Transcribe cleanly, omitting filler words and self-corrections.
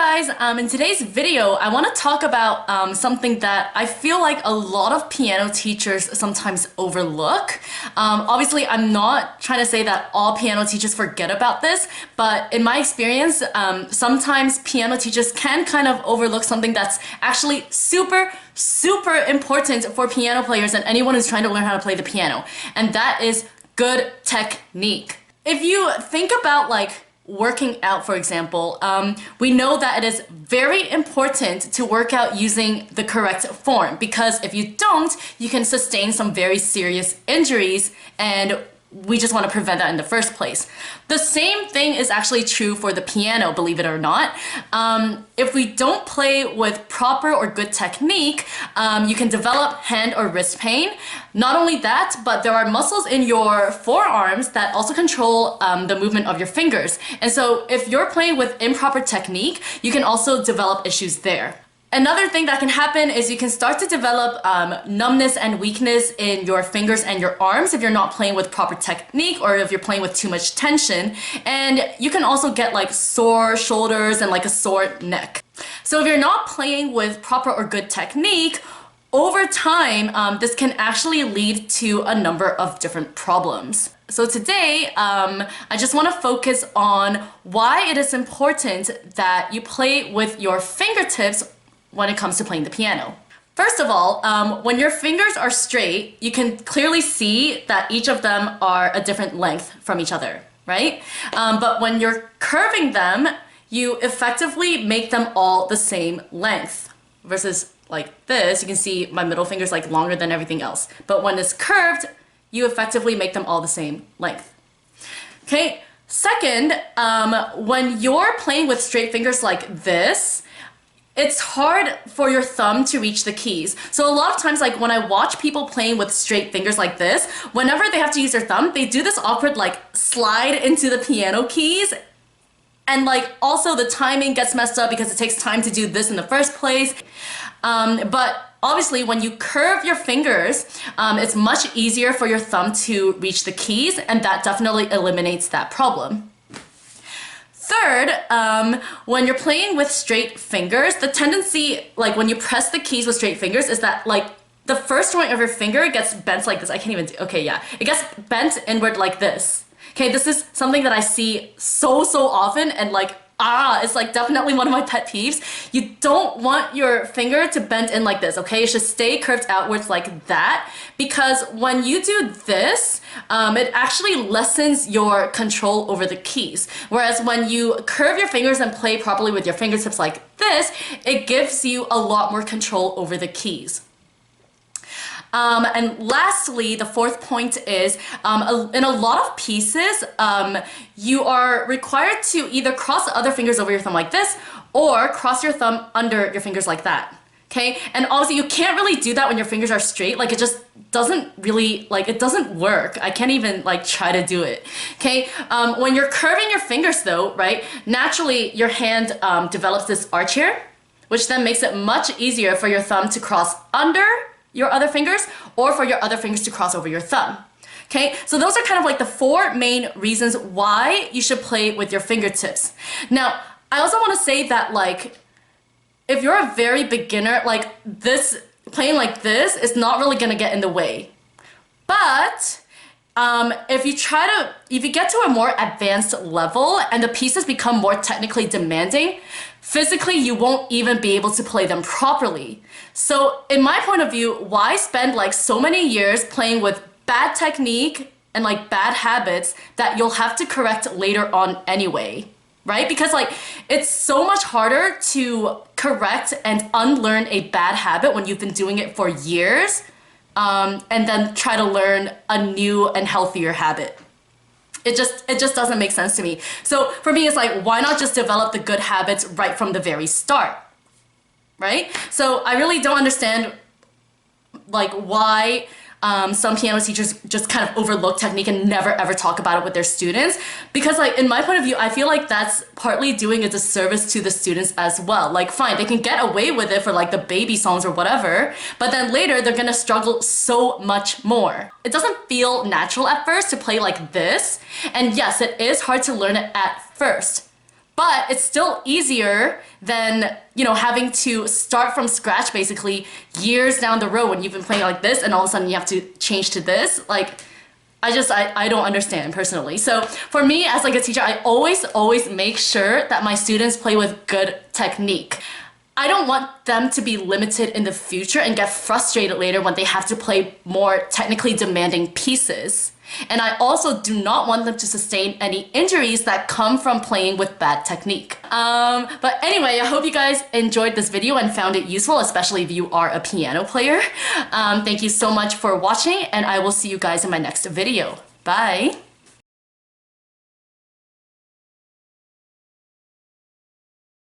guys, in today's video I want to talk about something that I feel like a lot of piano teachers sometimes overlook. Obviously I'm not trying to say that all piano teachers forget about this, but in my experience sometimes piano teachers can kind of overlook something that's actually super important for piano players and anyone who's trying to learn how to play the piano, and that is good technique. If you think about like working out, for example, we know that it is very important to work out using the correct form, because if you don't, you can sustain some very serious injuries, and we just want to prevent that in the first place. The same thing is actually true for the piano, believe it or not. If we don't play with proper or good technique, you can develop hand or wrist pain. Not only that, but there are muscles in your forearms that also control the movement of your fingers. And so if you're playing with improper technique, you can also develop issues there. Another thing that can happen is you can start to develop numbness and weakness in your fingers and your arms if you're not playing with proper technique, or if you're playing with too much tension. And you can also get like sore shoulders and like a sore neck. So if you're not playing with proper or good technique, over time, this can actually lead to a number of different problems. So today, I just want to focus on why it is important that you play with your fingertips when it comes to playing the piano. First of all, when your fingers are straight, you can clearly see that each of them are a different length from each other, right? But when you're curving them, you effectively make them all the same length. Versus like this, you can see my middle finger is like longer than everything else. But when it's curved, you effectively make them all the same length. Okay, second, when you're playing with straight fingers like this, it's hard for your thumb to reach the keys. So a lot of times, like when I watch people playing with straight fingers like this, whenever they have to use their thumb, they do this awkward like slide into the piano keys. And like also the timing gets messed up because it takes time to do this in the first place. But obviously when you curve your fingers, it's much easier for your thumb to reach the keys, and that definitely eliminates that problem. Third, when you're playing with straight fingers, the tendency, like when you press the keys with straight fingers, is that like the first joint of your finger gets bent like this. I can't even do, okay, yeah. It gets bent inward like this. Okay, this is something that I see so often, and like, it's like definitely one of my pet peeves. You don't want your finger to bend in like this, okay? It should stay curved outwards like that, because when you do this, it actually lessens your control over the keys. Whereas when you curve your fingers and play properly with your fingertips like this, it gives you a lot more control over the keys. And lastly, the fourth point is, in a lot of pieces, you are required to either cross the other fingers over your thumb like this, or cross your thumb under your fingers like that. Okay? And obviously you can't really do that when your fingers are straight. Like it just doesn't really, like it doesn't work. I can't even like try to do it. Okay? When you're curving your fingers though, right, naturally your hand develops this arch here, which then makes it much easier for your thumb to cross under your other fingers, or for your other fingers to cross over your thumb. Okay, so those are kind of like the four main reasons why you should play with your fingertips. Now, I also want to say that like, if you're a very beginner, like this, playing like this is not really gonna get in the way. But if you get to a more advanced level and the pieces become more technically demanding, physically you won't even be able to play them properly. So in my point of view, why spend like so many years playing with bad technique and like bad habits that you'll have to correct later on anyway, right? Because like it's so much harder to correct and unlearn a bad habit when you've been doing it for years, and then try to learn a new and healthier habit. It just doesn't make sense to me. So for me, it's like, why not just develop the good habits right from the very start, right? So I really don't understand like why some piano teachers just kind of overlook technique and never ever talk about it with their students, because like in my point of view, I feel like that's partly doing a disservice to the students as well. Like fine, they can get away with it for like the baby songs or whatever, but then later they're gonna struggle so much more. It doesn't feel natural at first to play like this, and yes, it is hard to learn it at first, but it's still easier than, you know, having to start from scratch basically years down the road when you've been playing like this and all of a sudden you have to change to this. Like, I don't understand personally. So for me as like a teacher, I always make sure that my students play with good technique. I don't want them to be limited in the future and get frustrated later when they have to play more technically demanding pieces. And I also do not want them to sustain any injuries that come from playing with bad technique. But anyway, I hope you guys enjoyed this video and found it useful, especially if you are a piano player. Thank you so much for watching, and I will see you guys in my next video. Bye!